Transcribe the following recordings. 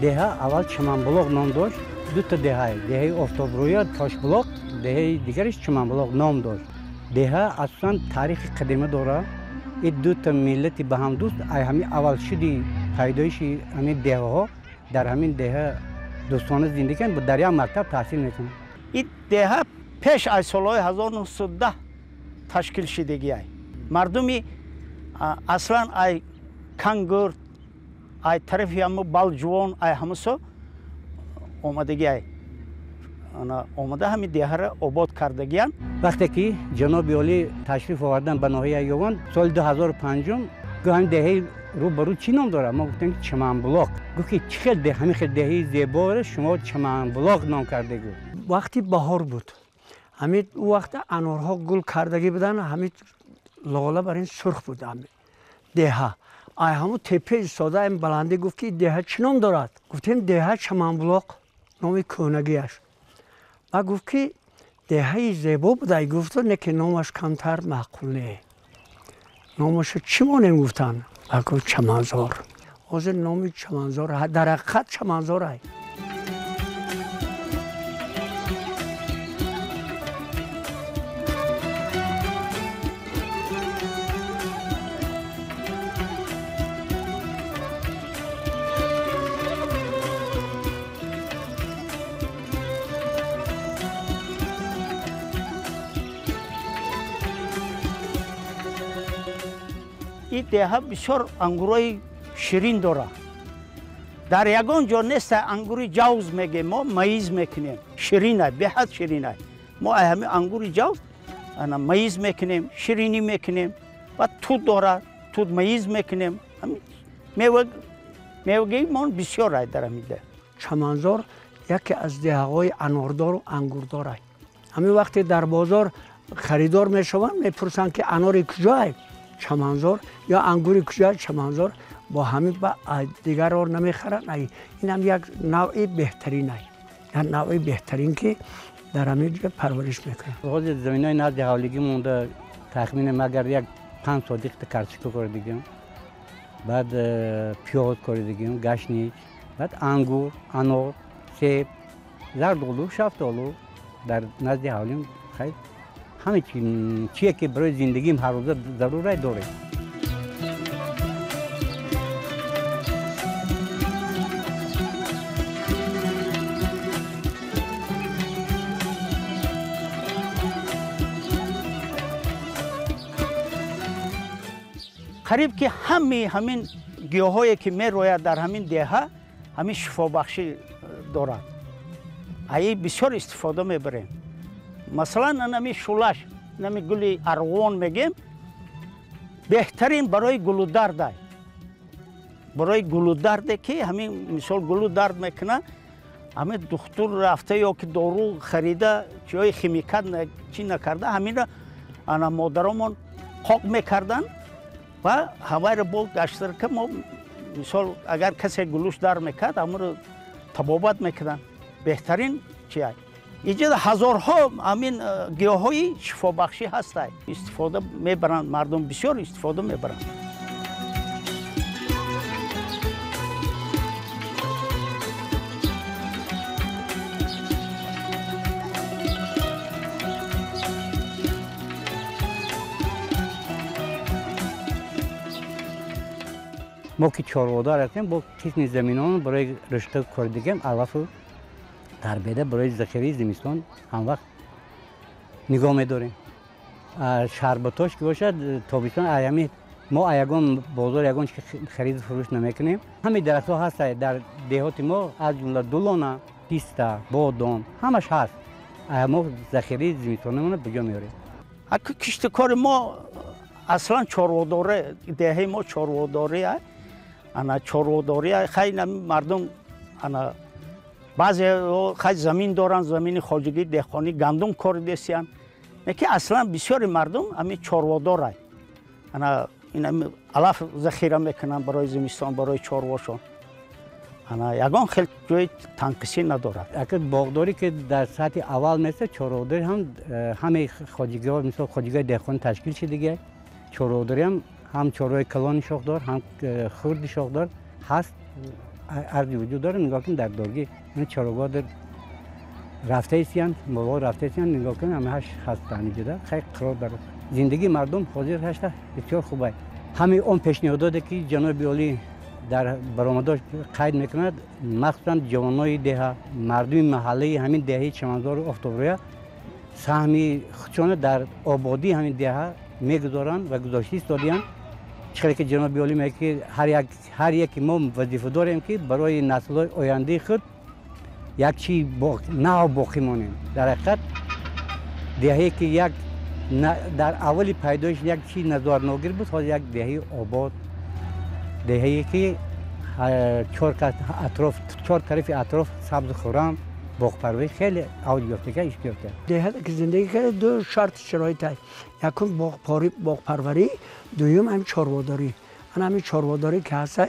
деҳа аввал Чаманбулоқ ном дошт. ду та деҳа, деҳаи Офтобрӯя, Тошбулоқ, деҳаи дигараш Чаманбулоқ ном дошт. деҳа асосан таърихи қадима дорад. ин ду та миллати ба ҳам дӯст ҳамин аввалшуди пайдоиши ҳамин деҳаҳо дар ҳамин деҳа дӯстона зиндагӣ карданд, дар як мактаб таҳсил мекунанд. ин деҳа пеш аз солҳои 1910 ташкил шудагӣ ай мардуми аслан ай кангурд ай тарафи ҳаму балҷувон ай ҳамусо омадагӣ ай омада ҳамин деҳаро обод кардагиянд. вақте ки ҷаноби олӣ ташриф овардан ба ноҳияи Ёвон соли 2005 гӯ ҳамин деҳаи рӯбарӯ чӣ ном дорад? мо гуфтем ки Чаманбулоқ. гуфт ки чӣ хел ҳамин хел деҳаи зеборо шумо Чаманбулоқ ном кардагӯ? вақти баҳор буд, ҳамин ӯ вақт анорҳо гул кардагӣ буданд, ҳамин лола бар ин сурх буд. ҳамин деҳа ай ҳамун тепа истода ин баландӣ гуфт ки деҳа чӣ ном дорад? гуфтем деҳа Чаманбулоқ, номи кӯҳнагиаш. ва гуфт ки деҳаи зебо будай. гуфт не ки номаш камтар маъқул не, номашо чӣ монем гуфтанд? ва гуфт Чаманзор. ҳозир номи Чаманзор дар ҳақиқат Чаманзор ай. ин деҳа бисёр ангурҳои ширин дорад. дар ягон ҷо нест ангури ҷавз мегем, мо маиз мекунем. Ширинай, беҳад ширинай. мо ҳамин ангури ҷавз маиз мекунем, ширинӣ мекунем. ва тут дорад, тут маиз мекунем. мевагии мон бисёр ай дар ҳамин деҳа. Чаманзор яке аз деҳаҳои анордору ангурдор ай. ҳамин вақте дар бозор харидор мешаванд, мепурсанд ки анори куҷоай? Чаманзор ё ангури куҷоай? Чаманзор. бо ҳамин ба дигар ор намехаранд. инам як навъи беҳтарин ай, як навъи беҳтарин ки дар ҳамин ҷо парвариш мекунанд. ҳозир заминои назди ҳавлигӣ монда тахминан агар як 5 содиқта картошка коридагим, баъд пиёз коридагим, гашнич, баъд ангур, анор, себ, зардолу, шафтолу дар назди ҳавлим хай ҳамин чие ки барои зиндагим ҳаррӯза зарурай дорем. қариб ки ҳамин гиёҳое ки мерояд дар ҳамин деҳа ҳамин шифобахшӣ дорад. аи бисёр истифода мебарем. масалан нами шулаш, нами гули арғувон мегем, беҳтарин барои гулудардай. барои гулударде ки ҳамин мисол гулудард мекуна, ҳамин духтур рафта ё ки дору харида чиҳои химикат чӣ накарда, ҳаминро модаромон қоқ мекарданд ва ҳамаро бол гаштар ка мо мисол агар касе гулуш дар мекард ҳамаро табобат мекунанд. беҳтарин чи ай иҷода ҳазорҳо ҳамин гиёҳҳои шифобахшӣ ҳастай. истифода мебаранд, мардум бисёр истифода мебаранд. мо ки чорводор ҳастем, бо қисми заминон барои рушда коридагим алафу тарбеда барои захираи зимистон ҳамвақт нигоҳ медорем. шарбатош ки бошад тобистон мо ягон бозор ягон чи харид фурӯш намекунем. ҳамин дарахтҳо ҳаст дар деҳоти мо, аз ҷумла дулона, писта, бодом, ҳамаш ҳаст. мо захираи зимистонамона ба ҷо меорем. аку киштикори мо аслан чорводоре, деҳаи мо чорводори чорводори хай мардум баъзе хай замин доранд, замини хоҷагӣ, деҳқонӣ, гандум кори дестиянд. ки аслан бисёри мардум ҳамин чорводор ай. алаф захира мекунанд барои зимистон, барои чорвошон. ягон хел ҷои танқисӣ надорад. акр боғдорӣ ки дар сатҳи аввал места, чорводорӣ ҳамаи хоҷагиҳо, мисол хоҷагиҳои деҳқонӣ ташкил шудагӣ. чорводорӣ ҳам чорвои калони шохдор, ҳам хурди шохдор ҳаст. ارزی وجود داره نگاه کن در دورگی این چراگاه در رفته ایستیان موقع رفته ایستیان نگاه کن همه هاش هستانی جدا خیلی قرار داره زندگی مردم حاضر هسته بسیار خوبه همین اون پیشنهاداتی که جناب عالی در برآمداش قید میکند مخصوصا جوانای ده مردم محله همین دهه چمنزار افتابرویا سهمی خودشان در آبادی همین ده میگذارند و گذاشته دادیان چرا که جناب عالی میگه که هر یک ما وظیفه داریم که برای نسل‌های آینده خود یک چی باقی مانیم در حقیقت دهه‌ای که یک در اولی پیدایش یک چی نظارناگیر بود حالا یک دهه آباد دهه‌ای که چهار طرف اطراف سبز خورم باغ خیلی اوج یافته که اشتیاق کرد. دهه که زندگی کرده دو شرط شرایط هست. یکم باغ پروری، دوم هم چارواداری. من همین چارواداری که هست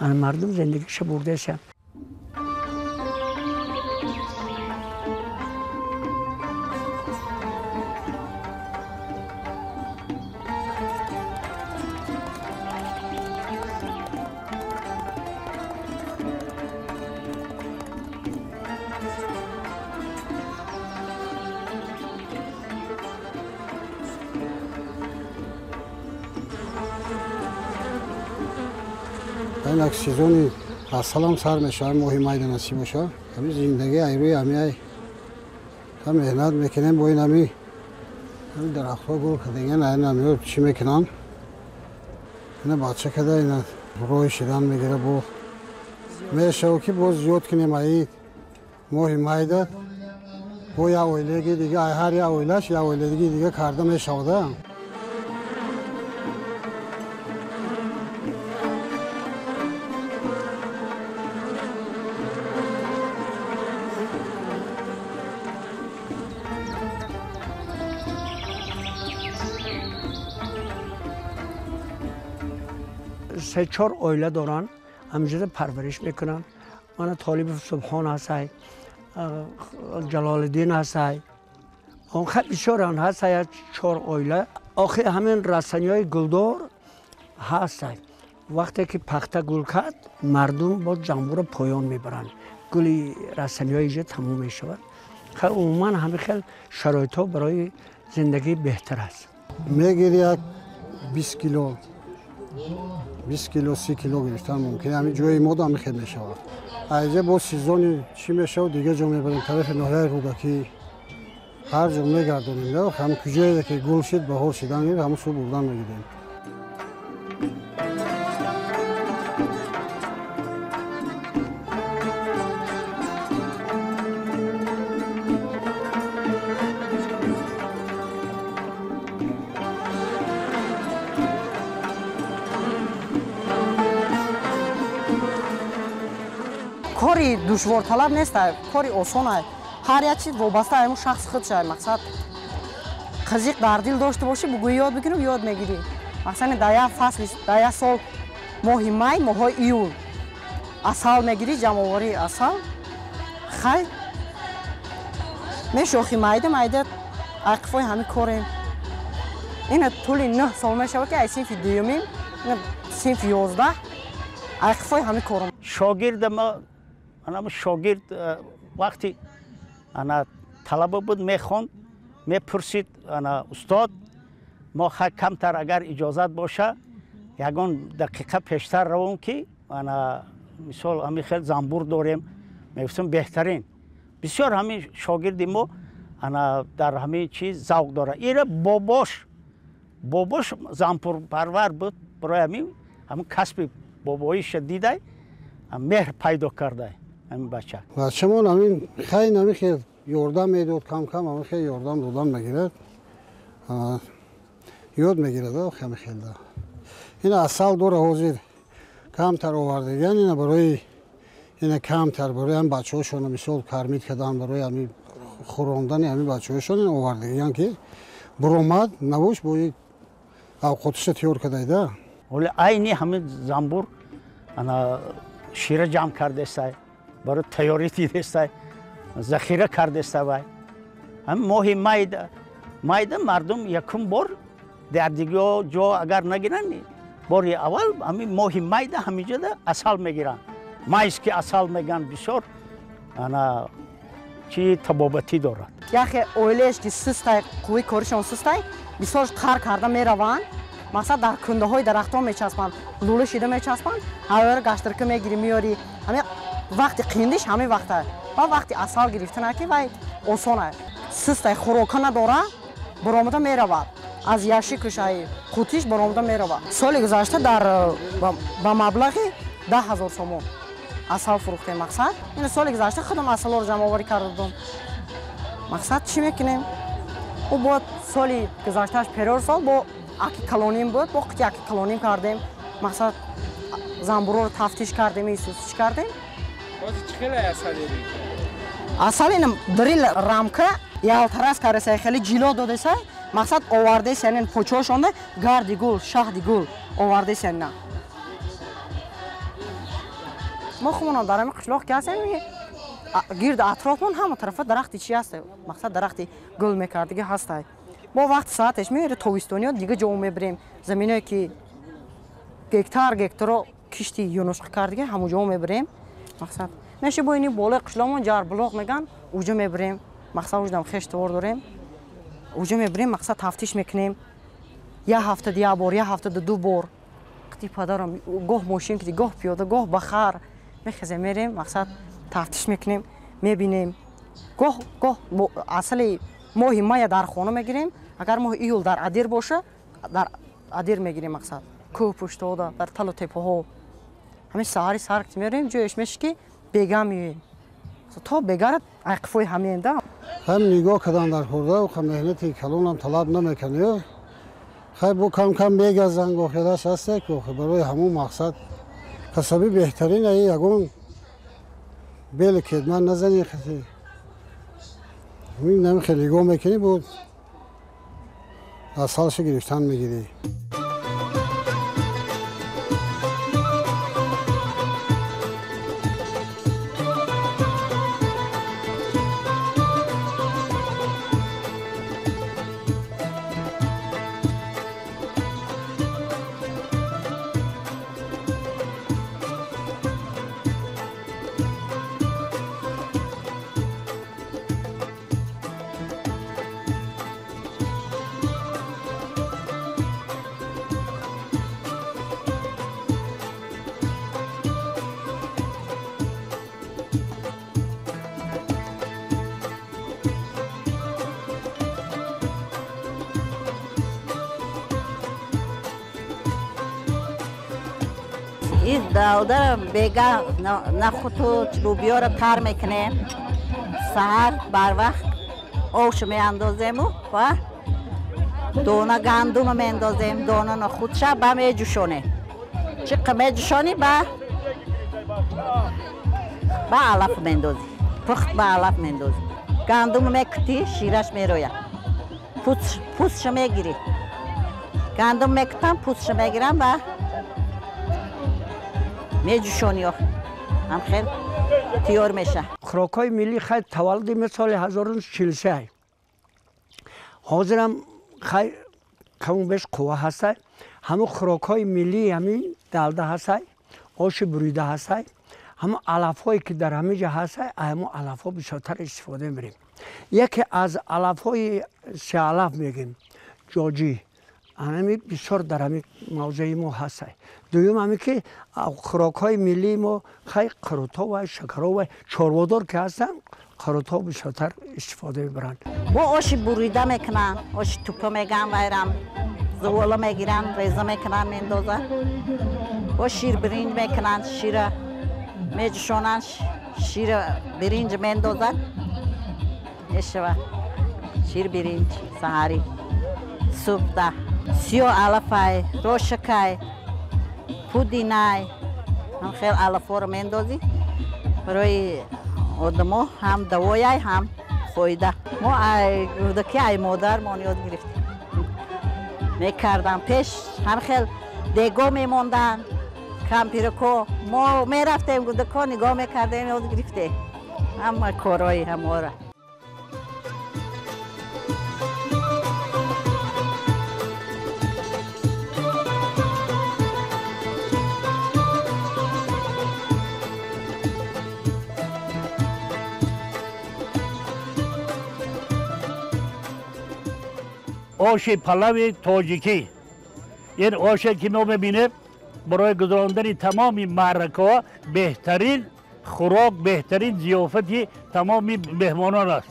مردم زندگیش برده شد. اینک سیزونی اصلا هم سر میشه ماهی مایده نصیب باشه همین زندگی ایروی همی هم مهنت میکنیم با این همین درخت ها گل کردنگه نه این همی چی میکنن این بچه کده این روی شیدن میگیره با میشه که باز زیاد کنیم ای ماهی مایده با یا اویلگی دیگه هر یا اویلش یا اویلگی دیگه کرده میشوده سه چهار اویله دارن همینجوری پرورش میکنن من طالب سبحان هستم جلال الدین هستم اون خیلی بسیاران هستن چهار اویله آخه همین رسانی‌های گلدار هستن وقتی که پخته گل کرد مردم با جنبور پایان میبرن گلی رسانی‌های اینجا تموم میشود خیلی عموما همه خیلی شرایط ها برای زندگی بهتر است میگیری 20 کیلو 20 کیلو 30 کیلو گرفتن ممکنه همین جوی ما هم خیلی میشه اینجا با سیزون چی میشه و دیگه جا میبریم طرف ناحیه رودکی هر جا میگردونیم نه هم کجایی که گل شد بهار شدن همون سو بردن میگیریم کاری دشوار طلب نیست کاری آسان است هر یک چیز وابسته همون شخص خود شد مقصد قضیه در دل داشته باشی بگویی یاد بگیری و یاد میگیری مثلا در یک فصل در یک سال ماه می ماه ایول اصل میگیری جمع‌آوری اصل خیلی میشوخی میده عقفای همین کاریم این طول 9 سال میشه که صنف دومیم صنف 11 عقفای همین کارم شاگرد ما انا شاگرد وقتی انا طلبه بود میخوند میپرسید انا استاد ما کمتر اگر اجازت باشه یگان دقیقه پیشتر روم که انا مثال همین خیلی زنبور داریم میگفتم بهترین بسیار همین شاگرد ما انا در همین چیز ذوق داره ایره باباش زنبور پرور بود برای همین کسب بابایش دیده مهر پیدا کرده همین بچه من همین خیلی یاردم میداد کم همین خیلی یاردم دادن میگیرد یاد میگیرد خیلی این اصل داره حاضر کمتر آورده یعنی این برای این کمتر برای هم بچه هاشون مثال کرمید کردن برای همین خوراندن همین بچه هاشون آورده یعنی که برآمد نباش باید اوقاتش تیار کرده ولی اینی همین زنبور انا شیره جمع کرده است برای تیاری دیده است ذخیره کرده است هم ماه مایده مردم یکم بار در دیگه جا اگر نگیرن بار اول همین ماه مایده همینجا اصل میگیرن майз ки асал меган бисёр ана чи табобатӣ дорад. яхе оилаеш ки сустай қувваи коришон сустай бисёр қар карда мераванд мақсад дар кундаҳои дарахтон мечаспанд лӯла шида мечаспанд ҳавора гаштирка мегирӣ миёрӣ ҳаме вақти қиндиш ҳамин вақта ва вақти асал гирифтана ки вай осона сустай хӯрока надора баромада меравад аз яшикуш ай қутиш баромада меравад соли гузашта дар ба маблағи 10,000 сомон асал фурӯхтем мақсад ин соли гузашта худам асалҳоро ҷамъоварӣ карда будам мақсад чӣ мекунем ӯ бод соли гузаштааш перёр сол бо аки калоним буд бо қити аки калоним кардем мақсад занбурро тафтиш кардем исусич кардем асали дрил рамка ялтарас карасай хеле ҷило додесай мақсад овардесянин почошонда гарди гул шаҳди гул овардесянина мо хумонам дар ҳамин қишлоқ ки ҳастем гирд атрофмон ҳама тарафа дарахти чӣ ҳаст мақсад дарахти гул мекардиги ҳастай мо вақти соатеш меёре тобистониё дига ҷо мебирем заминое ки гектаро кишти юнушқӣ кардиги ҳамон ҷо мебирем мақсад меши бо ини болои қишлоқмон ҷарблоқ меган уҷо мебирем мақсад уҷдам хештовор дорем уҷо мебирем мақсад тафтиш мекунем як ҳафтада як бор як ҳафтада ду бор қити падарам гоҳ мошин киди гоҳ пиёда гоҳ ба хар мехезем мерем мақсад тафтиш мекунем мебинем гоҳ асали моҳи мая дар хона мегирем агар моҳи июл дар адир боша дар адир мегирем мақсад кӯҳ пуштода дар талу теппаҳо ҳамин саҳари сар ки мерем ҷоеш меша ки бега меоем то бегара айқифои ҳамеенда ҳам нигоҳ кардан дар хӯрда меҳнати калонам талаб намекунӣ хай бо кам кам мегазан гоҳедаш ҳасте барои ҳамон мақсад касаби беҳтарин аи ягон бели кедман назани хати намихе нигоҳ мекунӣ бо асалшо гирифтан мегирӣ این داودر بیگا نخوتو لوبیا را تر میکنیم سهر بر وقت آش میاندازیم و دانه گندم میاندازیم دانه نخودش با میجوشونیم چقدر میجوشونی با علف میاندازی پخت با علف میاندازی گندم میکتی شیرش میروید پوستش میگیری گندم میکتم پوستش میگیرم و میجوشونی هم خیلی تیار میشه خوراک‌های ملی خیلی تولد سال 1943 حاضرم خیلی کمون بیش قوه هسته همه خوراک‌های ملی همین دلده هسته آش بریده هسته همه علف‌هایی که در همه جا هسته همه علف‌ها بیشتر استفاده می‌ریم یکی از علف‌های سه علف میگیم جاجی همین بسیار در همین موضوع ما هسته دویم همی که خوراک‌های ملی ما خیلی قروتا و شکر و چاروادار که هستن قروتا بیشتر استفاده میبرند با آش بریده میکنن آش توپه میگن ویرم زوالا میگیرن ریزه میکنن میندازن با شیر برنج میکنن شیر میجوشونن شیر برنج میندازن اشوا شیر برنج سحری صبح ده سیاه علفای روشکای پودینای هم خیلی علفا رو میندازی برای آدما هم دوایی هم فایده ما رودکی ای مادر ما یاد گرفتیم میکردم پیش هم خیلی دیگو میموندن کمپیرکو ما میرفتیم رودکا نگاه میکردیم یاد گرفتیم همه کارایی همه را آش پلو تاجیکی. این آشی که ما میبینیم برای گذراندن تمام معرکه ها بهترین خوراک، بهترین ضیافتی تمام مهمانان است.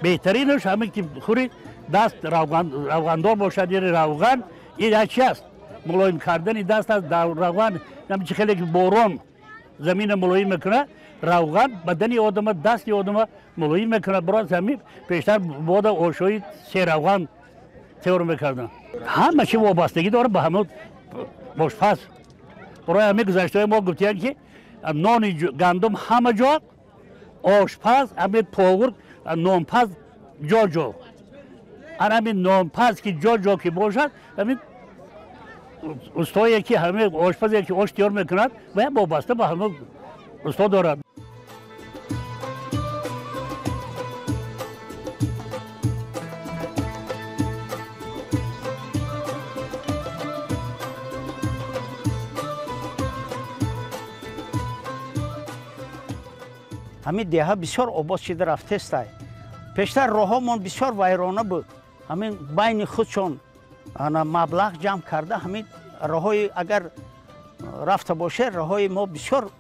بهترینش همین که خوری دست روغندار باشد. یعنی روغن این چی است؟ ملایم کردن دست از روغن. نمیشه خیلی که باران زمین ملایم میکنه، روغن بدن آدم دست آدم ملایم میکنه. برای همین پیشتر بعد آشوی سه روغن تیار میکردن. همه چی وابستگی داره به همون آشپز. برای همین گذشته ما گفتیم که نان گندم همه جا، آشپز همین پاور نانپز جا جا. همین نانپز که جا جا که باشد، همین استایی که همه آشپزی که آش تیار میکند و وابسته به همه استا دارد. همین دیها بسیار آباد شده رفته است. پیشتر راه‌هامون بسیار ویرانه بود. همین بین خودشون مبلغ جمع کرده همین راه‌های اگر رفته باشه راه‌های ما بسیار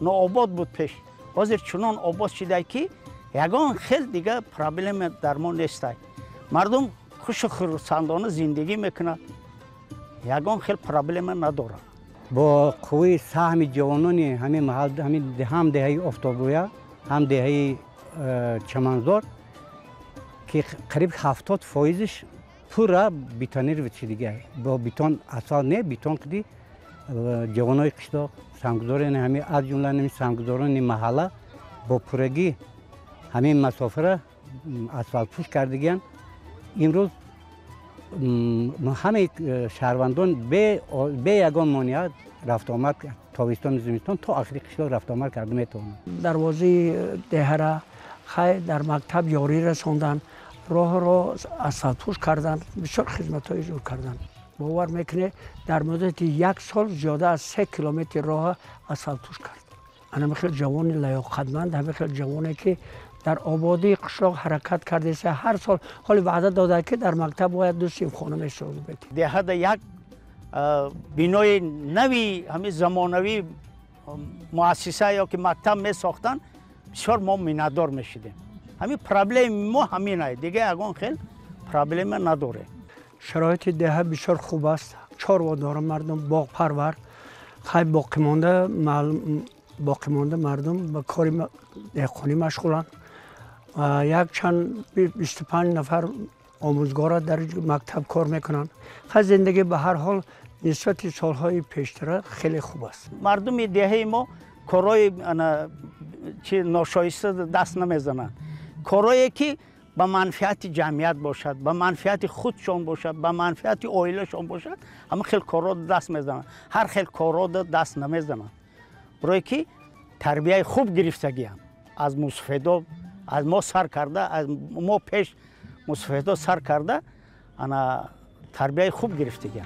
ناآباد بود پیش. حاضر چنان آباد شده که یگان خیلی دیگه پرابلم در ما نیست. مردم خوش و خرسندانه زندگی میکنه. یگان خیلی پرابلم نداره. با قوی سهم جوانانی همین محل هم دهه افتابرویا هم دهه چمنزار که قریب 70% پورا بیتانیر و چی دیگه با بیتون اصل نه بیتون کدی جوانای قشتا سنگزاران همین از جمله نمی سنگزاران محله با پورگی همین مسافر اسفالت پوش کردگیان. امروز همه شهروندان به یگان مانیت رفت آمد تابستان زمستان تا آخری قشتا رفت آمد کرده میتونن. دروازه دهه را خیلی در مکتب یاری رساندن، راه را اسفالت پوش کردن، بسیار خدمت‌های جور کردن. باور میکنه در مدت 1 سال زیاده از 3 کیلومتر راه اسفالت پوش کرد. انا خیلی جوان لیاقتمند، همه خیلی جوانی که در آبادی قشلاق حرکت کرده است. هر سال حالی وعده داده که در مکتب باید 2 سیم خانه میسازه بده. دهه یک بینای نوی همین زمانوی مؤسسه یا که مکتب می ساختن بسیار ما میندار میشدیم. همین پرابلم ما همینه دیگه اگون خیلی پرابلم نداره. شرایط دهه بسیار خوب است. 4 وادار مردم باغ پرور خیلی باقی مانده مردم به کار دهقانی مشغولند. یک چند 25 نفر آموزگار در مکتب کار میکنند. خیلی زندگی به هر حال نسبت سالهای پیشتر خیلی خوب است. مردم دهه ما کارهای ناشایسته دست نمیزنند. کارهایی که به منفعت جمعیت باشد، به منفعت خودشان باشد، به منفعت عائلهشان باشد، همه خیلی کارها دست میزنند. هر خیلی کارها دست نمیزنند. برای که تربیه خوب گرفتگی از مستفیدا از ما سر کرده، از ما پیش مستفیدا سر کرده، انا تربیه خوب گرفتگی